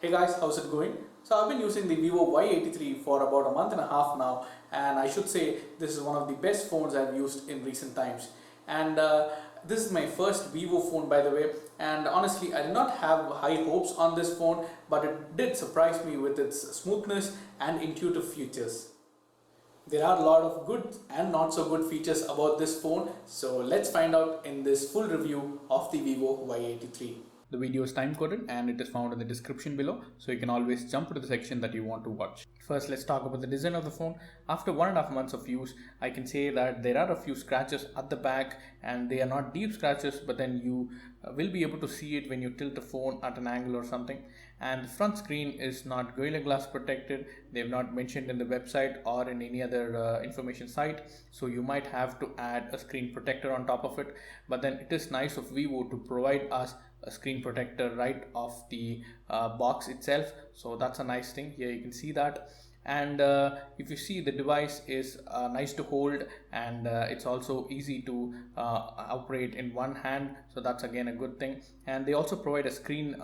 Hey guys, how's it going? So I've been using the Vivo Y83 for about a month and a half now, and I should say this is one of the best phones I've used in recent times. And this is my first Vivo phone, by the way, and honestly I did not have high hopes on this phone, but it did surprise me with its smoothness and intuitive features. There are a lot of good and not so good features about this phone, so let's find out in this full review of the Vivo Y83. The video is time coded and it is found in the description below, so you can always jump to the section that you want to watch. First, let's talk about the design of the phone. After 1.5 months of use, I can say that there are a few scratches at the back, and they are not deep scratches, but then you will be able to see it when you tilt the phone at an angle or something. And the front screen is not Gorilla Glass protected. They have not mentioned in the website or in any other information site, so you might have to add a screen protector on top of it. But then it is nice of Vivo to provide us a screen protector right off the box itself, so that's a nice thing. Here you can see that. And if you see, the device is nice to hold, and it's also easy to operate in one hand, so that's again a good thing. And they also provide a screen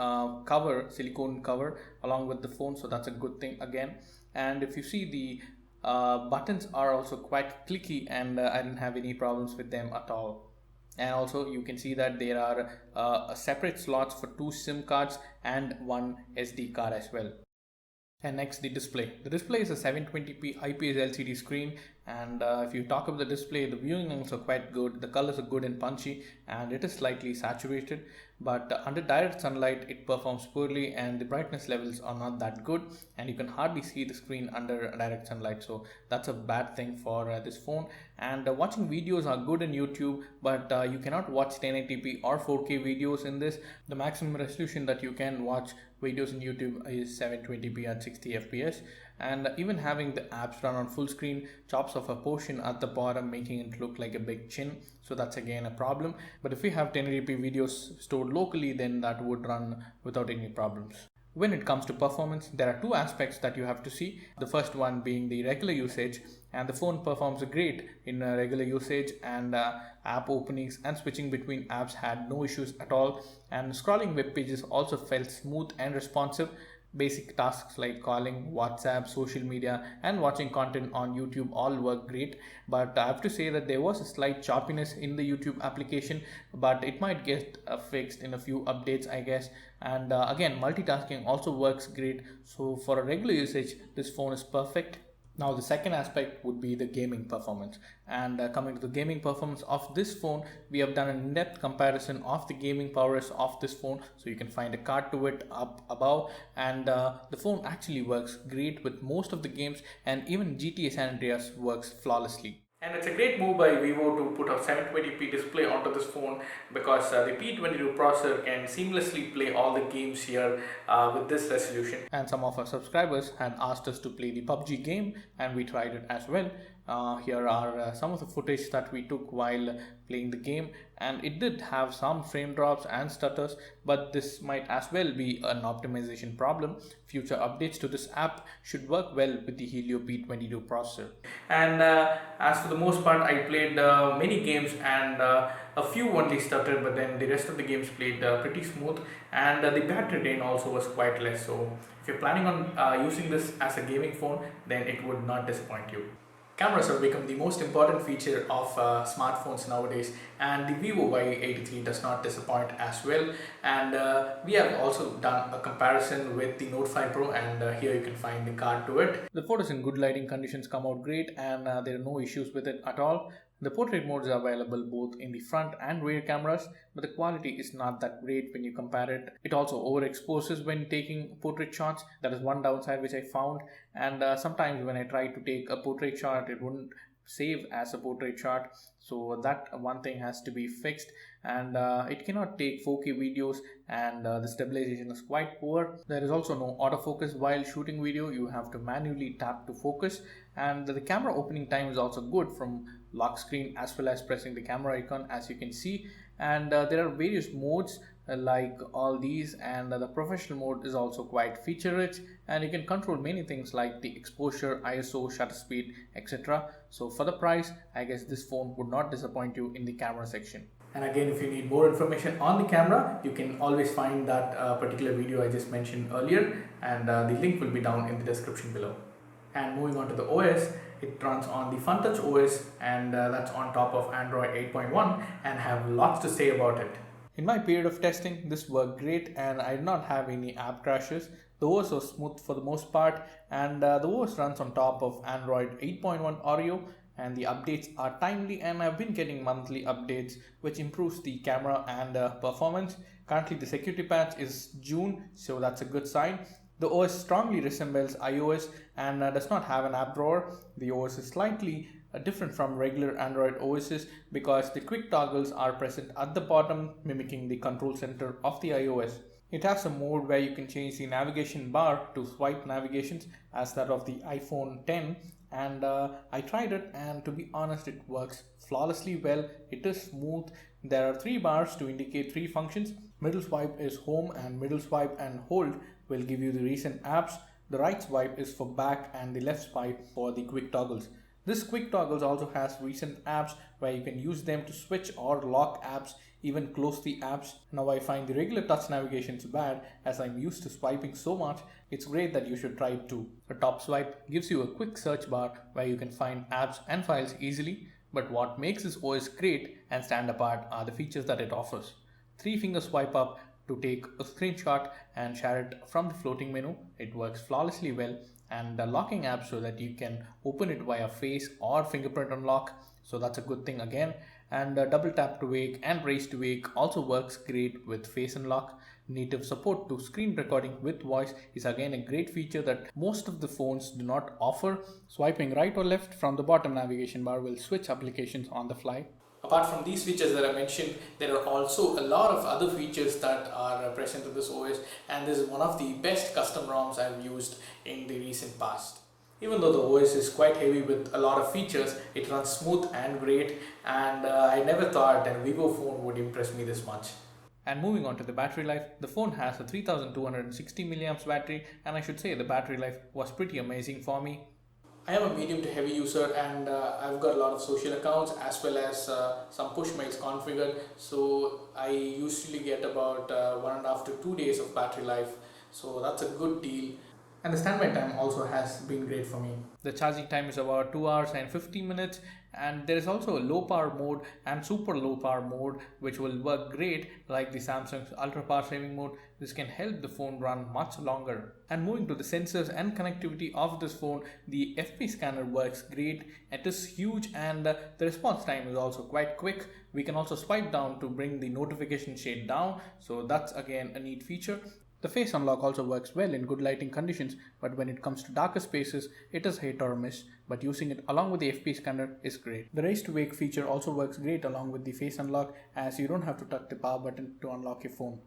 cover, silicone cover, along with the phone, so that's a good thing again. And if you see, the buttons are also quite clicky, and I didn't have any problems with them at all. And also you can see that there are separate slots for 2 SIM cards and 1 SD card as well. And next, the display. The display is a 720p IPS LCD screen, and if you talk about the display, the viewing angles are quite good, the colors are good and punchy, and it is slightly saturated, but under direct sunlight it performs poorly, and the brightness levels are not that good, and you can hardly see the screen under direct sunlight, so that's a bad thing for this phone. And watching videos are good in YouTube, but you cannot watch 1080p or 4K videos in this. The maximum resolution that you can watch videos in YouTube is 720p at 60 fps, and even having the apps run on full screen chops off a portion at the bottom, making it look like a big chin, so that's again a problem. But if we have 1080p videos stored locally, then that would run without any problems. When it comes to performance, there are two aspects that you have to see. The first one being the regular usage, and the phone performs great in regular usage, and app openings and switching between apps had no issues at all, and scrolling web pages also felt smooth and responsive. Basic tasks like calling, WhatsApp, social media, and watching content on YouTube all work great. But I have to say that there was a slight choppiness in the YouTube application, but it might get fixed in a few updates, I guess. And again, multitasking also works great. So for a regular usage, this phone is perfect. Now the second aspect would be the gaming performance, and coming to the gaming performance of this phone, we have done an in-depth comparison of the gaming powers of this phone, so you can find a card to it up above. And the phone actually works great with most of the games, and even GTA San Andreas works flawlessly. And it's a great move by Vivo to put a 720p display onto this phone, because the P22 processor can seamlessly play all the games here with this resolution. And some of our subscribers had asked us to play the PUBG game, and we tried it as well. Here are some of the footage that we took while playing the game, and it did have some frame drops and stutters, but this might as well be an optimization problem. Future updates to this app should work well with the Helio P22 processor. And as for the most part, I played many games, and a few only stuttered, but then the rest of the games played pretty smooth, and the battery drain also was quite less. So if you're planning on using this as a gaming phone, then it would not disappoint you. Cameras have become the most important feature of smartphones nowadays, and the Vivo Y83 does not disappoint as well. And we have also done a comparison with the Note 5 Pro, and here you can find the card to it. The photos in good lighting conditions come out great, and there are no issues with it at all. The portrait modes are available both in the front and rear cameras, but the quality is not that great when you compare it. It also overexposes when taking portrait shots. That is one downside which I found, and sometimes when I try to take a portrait shot, it wouldn't save as a portrait shot, so that one thing has to be fixed. And it cannot take 4K videos, and the stabilization is quite poor. There is also no autofocus while shooting video. You have to manually tap to focus, and the camera opening time is also good from lock screen as well as pressing the camera icon, as you can see. And there are various modes like all these, and the professional mode is also quite feature rich, and you can control many things like the exposure, ISO, shutter speed, etc. So for the price, I guess this phone would not disappoint you in the camera section. And again, if you need more information on the camera, you can always find that particular video I just mentioned earlier, and the link will be down in the description below. And moving on to the OS, it runs on the FunTouch OS, and that's on top of Android 8.1, and have lots to say about it. In my period of testing, this worked great and I did not have any app crashes. The OS was smooth for the most part, and the OS runs on top of Android 8.1 Oreo, and the updates are timely, and I've been getting monthly updates which improves the camera and performance. Currently the security patch is June, so that's a good sign. The OS strongly resembles iOS and does not have an app drawer. The OS is slightly different from regular Android OSs because the quick toggles are present at the bottom, mimicking the control center of the iOS. It has a mode where you can change the navigation bar to swipe navigations as that of the iPhone 10, and I tried it, and to be honest, it works flawlessly well. It is smooth. There are three bars to indicate three functions. Middle swipe is home, and middle swipe and hold will give you the recent apps. The right swipe is for back, and the left swipe for the quick toggles. This quick toggles also has recent apps where you can use them to switch or lock apps, even close the apps. Now I find the regular touch navigations bad as I'm used to swiping so much. It's great that you should try it too. A top swipe gives you a quick search bar where you can find apps and files easily. But what makes this OS great and stand apart are the features that it offers. 3-finger swipe up to take a screenshot and share it from the floating menu. It works flawlessly well, and the locking app so that you can open it via face or fingerprint unlock, so that's a good thing again. And double tap to wake and raise to wake also works great with face unlock. Native support to screen recording with voice is again a great feature that most of the phones do not offer. Swiping right or left from the bottom navigation bar will switch applications on the fly. Apart from these features that I mentioned, there are also a lot of other features that are present in this OS, and this is one of the best custom ROMs I've used in the recent past. Even though the OS is quite heavy with a lot of features, it runs smooth and great, and I never thought that a Vivo phone would impress me this much. And moving on to the battery life, the phone has a 3260 mAh battery, and I should say the battery life was pretty amazing for me. I am a medium to heavy user, and I've got a lot of social accounts as well as some push mails configured, so I usually get about 1.5 to 2 days of battery life, so that's a good deal. And the standby time also has been great for me. The charging time is about 2 hours and 50 minutes, and there is also a low power mode and super low power mode which will work great like the Samsung's ultra power saving mode. This can help the phone run much longer. And moving to the sensors and connectivity of this phone, the FP scanner works great. It is huge, and the response time is also quite quick. We can also swipe down to bring the notification shade down, so that's again a neat feature. The face unlock also works well in good lighting conditions, but when it comes to darker spaces, it is hit or miss, but using it along with the FP scanner is great. The raise to wake feature also works great along with the face unlock, as you don't have to touch the power button to unlock your phone.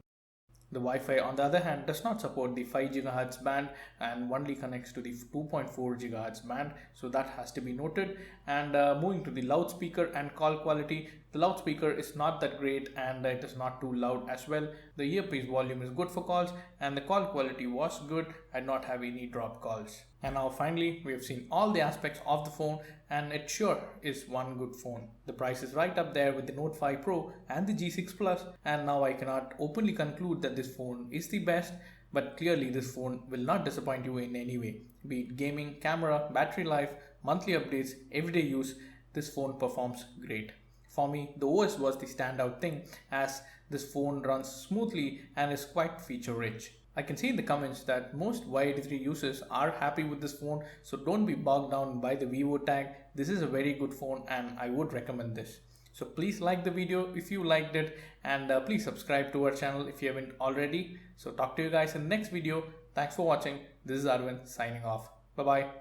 The Wi-Fi, on the other hand, does not support the 5 GHz band and only connects to the 2.4 GHz band, so that has to be noted. And moving to the loudspeaker and call quality, the loudspeaker is not that great, and it is not too loud as well. The earpiece volume is good for calls, and the call quality was good. I did not have any drop calls. And now finally, we have seen all the aspects of the phone, and it sure is one good phone. The price is right up there with the Note 5 Pro and the G6 Plus, and now I cannot openly conclude that this phone is the best, but clearly this phone will not disappoint you in any way. Be it gaming, camera, battery life, monthly updates, everyday use, this phone performs great. For me, the OS was the standout thing, as this phone runs smoothly and is quite feature rich. I can see in the comments that most Y83 users are happy with this phone, so don't be bogged down by the Vivo tag. This is a very good phone and I would recommend this. So please like the video if you liked it, and please subscribe to our channel if you haven't already. So talk to you guys in the next video. Thanks for watching. This is Arvind signing off. Bye bye.